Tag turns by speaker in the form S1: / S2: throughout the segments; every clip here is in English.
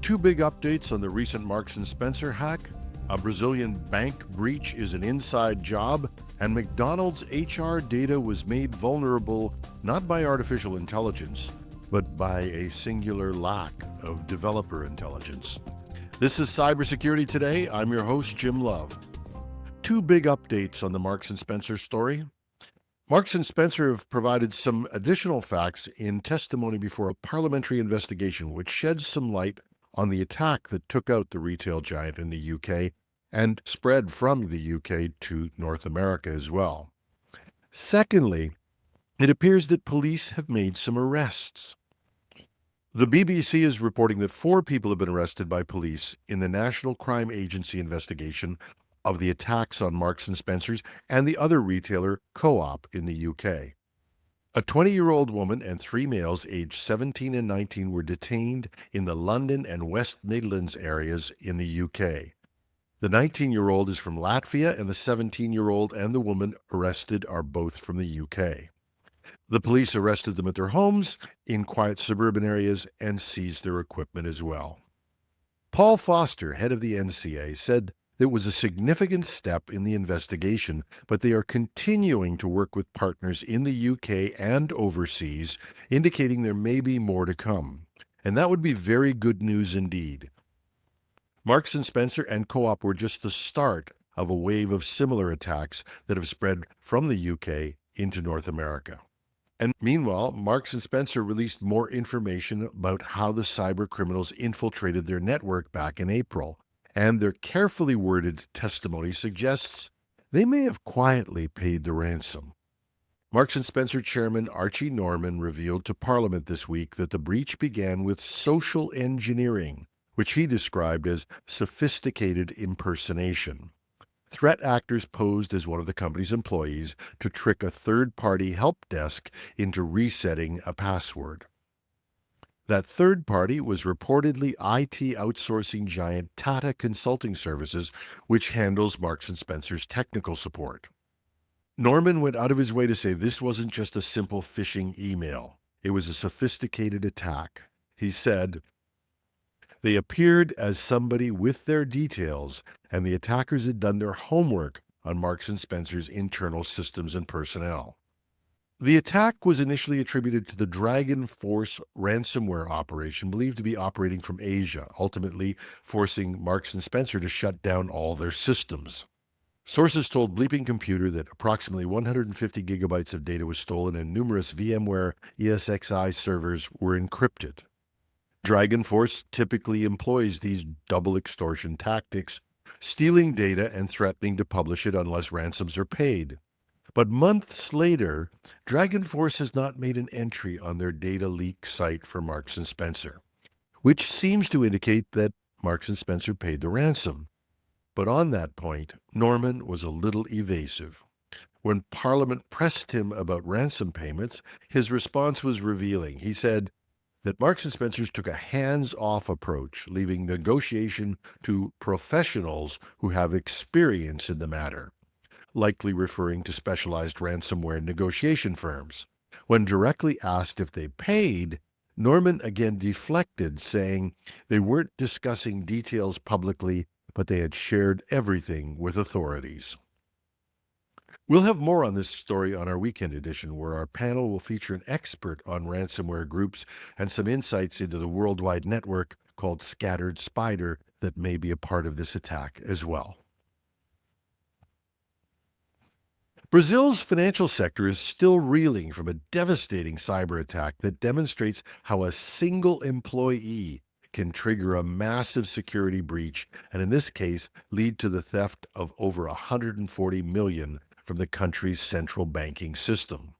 S1: Two big updates on the recent Marks & Spencer hack. A Brazilian bank breach is an inside job, and McDonald's HR data was made vulnerable not by artificial intelligence, but by a singular lack of developer intelligence. This is Cybersecurity Today. I'm your host, Jim Love. Two big updates on the Marks & Spencer story. Marks & Spencer have provided some additional facts in testimony before a parliamentary investigation which sheds some light on the attack that took out the retail giant in the UK and spread from the UK to North America as well. Secondly, it appears that police have made some arrests. The BBC is reporting that 4 people have been arrested by police in the National Crime Agency investigation of the attacks on Marks & Spencer's and the other retailer Co-op in the UK. A 20-year-old woman and 3 males aged 17 and 19 were detained in the London and West Midlands areas in the UK. The 19-year-old is from Latvia, and the 17-year-old and the woman arrested are both from the UK. The police arrested them at their homes in quiet suburban areas and seized their equipment as well. Paul Foster, head of the NCA, said it was a significant step in the investigation, but they are continuing to work with partners in the UK and overseas, indicating there may be more to come. And that would be very good news indeed. Marks & Spencer and Co-op were just the start of a wave of similar attacks that have spread from the UK into North America. And meanwhile, Marks & Spencer released more information about how the cyber criminals infiltrated their network back in April. And their carefully worded testimony suggests they may have quietly paid the ransom. Marks & Spencer Chairman Archie Norman revealed to Parliament this week that the breach began with social engineering, which he described as sophisticated impersonation. Threat actors posed as one of the company's employees to trick a third-party help desk into resetting a password. That third party was reportedly IT outsourcing giant Tata Consulting Services, which handles Marks & Spencer's technical support. Norman went out of his way to say this wasn't just a simple phishing email. It was a sophisticated attack. He said, "They appeared as somebody with their details, and the attackers had done their homework on Marks & Spencer's internal systems and personnel." The attack was initially attributed to the Dragon Force ransomware operation, believed to be operating from Asia, ultimately forcing Marks & Spencer to shut down all their systems. Sources told Bleeping Computer that approximately 150 gigabytes of data was stolen and numerous VMware ESXi servers were encrypted. Dragon Force typically employs these double extortion tactics, stealing data and threatening to publish it unless ransoms are paid. But months later, Dragon Force has not made an entry on their data leak site for Marks & Spencer, which seems to indicate that Marks & Spencer paid the ransom. But on that point, Norman was a little evasive. When Parliament pressed him about ransom payments, his response was revealing. He said that Marks & Spencer took a hands-off approach, leaving negotiation to professionals who have experience in the matter, likely referring to specialized ransomware negotiation firms. When directly asked if they paid, Norman again deflected, saying they weren't discussing details publicly, but they had shared everything with authorities. We'll have more on this story on our weekend edition, where our panel will feature an expert on ransomware groups and some insights into the worldwide network called Scattered Spider that may be a part of this attack as well. Brazil's financial sector is still reeling from a devastating cyber attack that demonstrates how a single employee can trigger a massive security breach and, in this case, lead to the theft of over $140 million from the country's central banking system.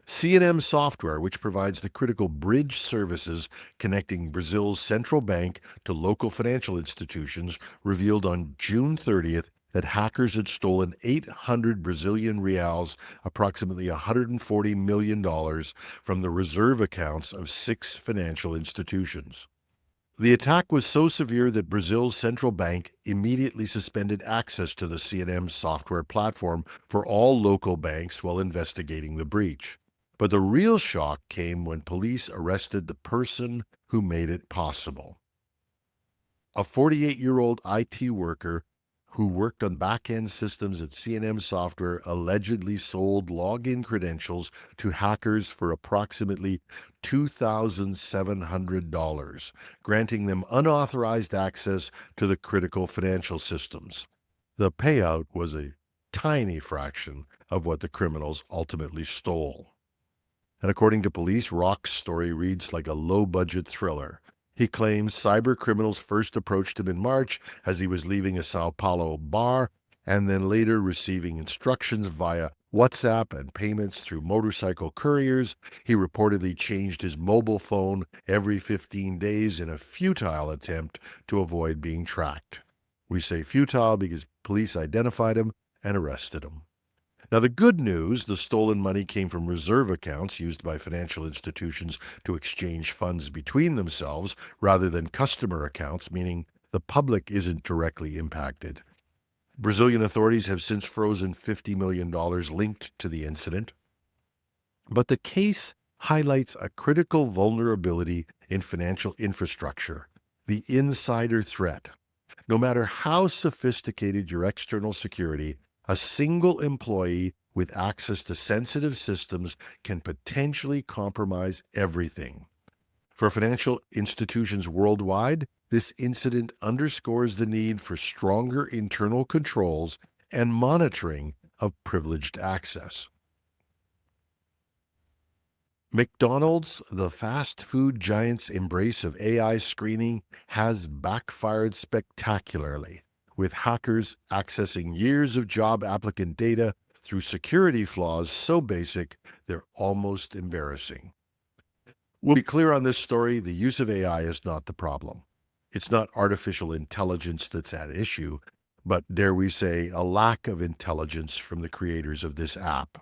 S1: C&M Software, which provides the critical bridge services connecting Brazil's central bank to local financial institutions, revealed on June 30th that hackers had stolen 800 Brazilian reals, approximately $140 million, from the reserve accounts of 6 financial institutions. The attack was so severe that Brazil's central bank immediately suspended access to the C&M software platform for all local banks while investigating the breach. But the real shock came when police arrested the person who made it possible. A 48-year-old IT worker who worked on back-end systems at C&M Software allegedly sold login credentials to hackers for approximately $2,700, granting them unauthorized access to the critical financial systems. The payout was a tiny fraction of what the criminals ultimately stole. And according to police, Rock's story reads like a low-budget thriller. He claims cyber criminals first approached him in March as he was leaving a Sao Paulo bar, and then later receiving instructions via WhatsApp and payments through motorcycle couriers. He reportedly changed his mobile phone every 15 days in a futile attempt to avoid being tracked. We say futile because police identified him and arrested him. Now, the good news, the stolen money came from reserve accounts used by financial institutions to exchange funds between themselves rather than customer accounts, meaning the public isn't directly impacted. Brazilian authorities have since frozen $50 million linked to the incident. But the case highlights a critical vulnerability in financial infrastructure, the insider threat. No matter how sophisticated your external security, a single employee with access to sensitive systems can potentially compromise everything. For financial institutions worldwide, this incident underscores the need for stronger internal controls and monitoring of privileged access. McDonald's, the fast food giant's embrace of AI screening, has backfired spectacularly, with hackers accessing years of job applicant data through security flaws so basic they're almost embarrassing. We'll be clear on this story, the use of AI is not the problem. It's not artificial intelligence that's at issue, but dare we say, a lack of intelligence from the creators of this app.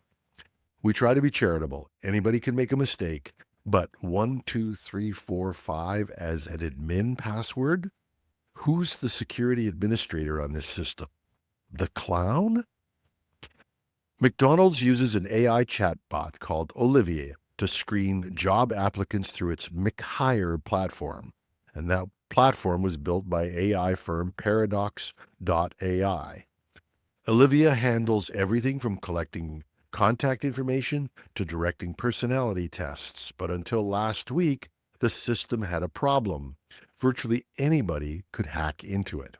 S1: We try to be charitable. Anybody can make a mistake, but 12345 as an admin password? Who's the security administrator on this system? The clown? McDonald's uses an AI chatbot called Olivia to screen job applicants through its McHire platform. And that platform was built by AI firm Paradox.ai. Olivia handles everything from collecting contact information to directing personality tests. But until last week, the system had a problem. Virtually anybody could hack into it.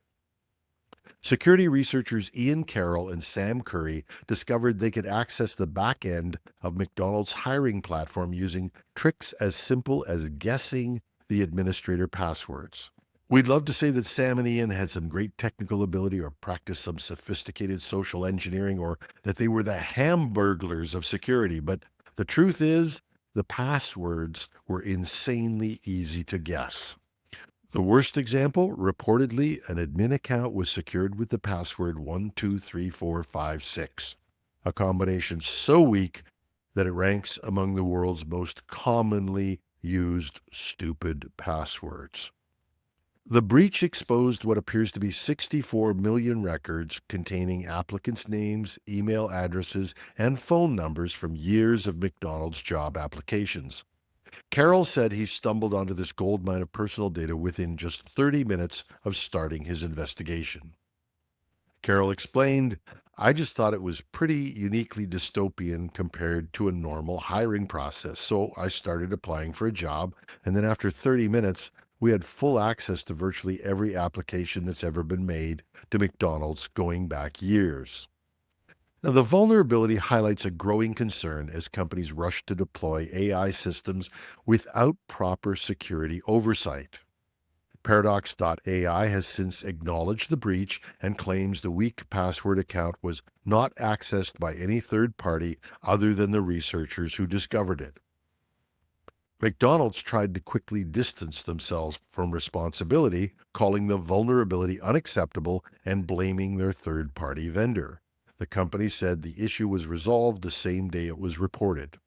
S1: Security researchers Ian Carroll and Sam Curry discovered they could access the back end of McDonald's hiring platform using tricks as simple as guessing the administrator passwords. We'd love to say that Sam and Ian had some great technical ability or practiced some sophisticated social engineering or that they were the hamburglers of security, but the truth is the passwords were insanely easy to guess. The worst example, reportedly, an admin account was secured with the password 123456, a combination so weak that it ranks among the world's most commonly used stupid passwords. The breach exposed what appears to be 64 million records containing applicants' names, email addresses, and phone numbers from years of McDonald's job applications. Carroll said he stumbled onto this goldmine of personal data within just 30 minutes of starting his investigation. Carroll explained, "I just thought it was pretty uniquely dystopian compared to a normal hiring process, so I started applying for a job, and then after 30 minutes, we had full access to virtually every application that's ever been made to McDonald's going back years." Now, the vulnerability highlights a growing concern as companies rush to deploy AI systems without proper security oversight. Paradox.ai has since acknowledged the breach and claims the weak password account was not accessed by any third party other than the researchers who discovered it. McDonald's tried to quickly distance themselves from responsibility, calling the vulnerability unacceptable and blaming their third-party vendor. The company said the issue was resolved the same day it was reported.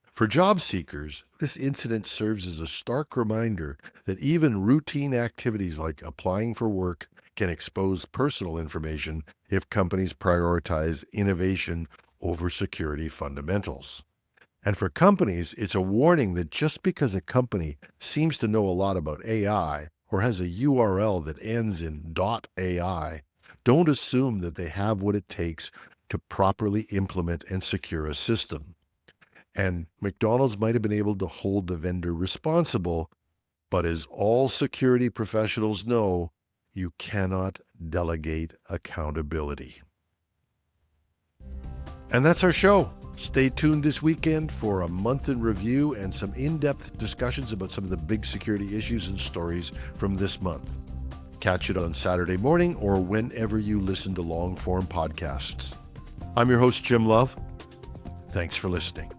S1: For job seekers, this incident serves as a stark reminder that even routine activities like applying for work can expose personal information if companies prioritize innovation over security fundamentals. And for companies, it's a warning that just because a company seems to know a lot about AI or has a URL that ends in .ai, don't assume that they have what it takes to properly implement and secure a system. And McDonald's might have been able to hold the vendor responsible, but as all security professionals know, you cannot delegate accountability. And that's our show. Stay tuned this weekend for a month in review and some in-depth discussions about some of the big security issues and stories from this month. Catch it on Saturday morning or whenever you listen to long-form podcasts. I'm your host, Jim Love. Thanks for listening.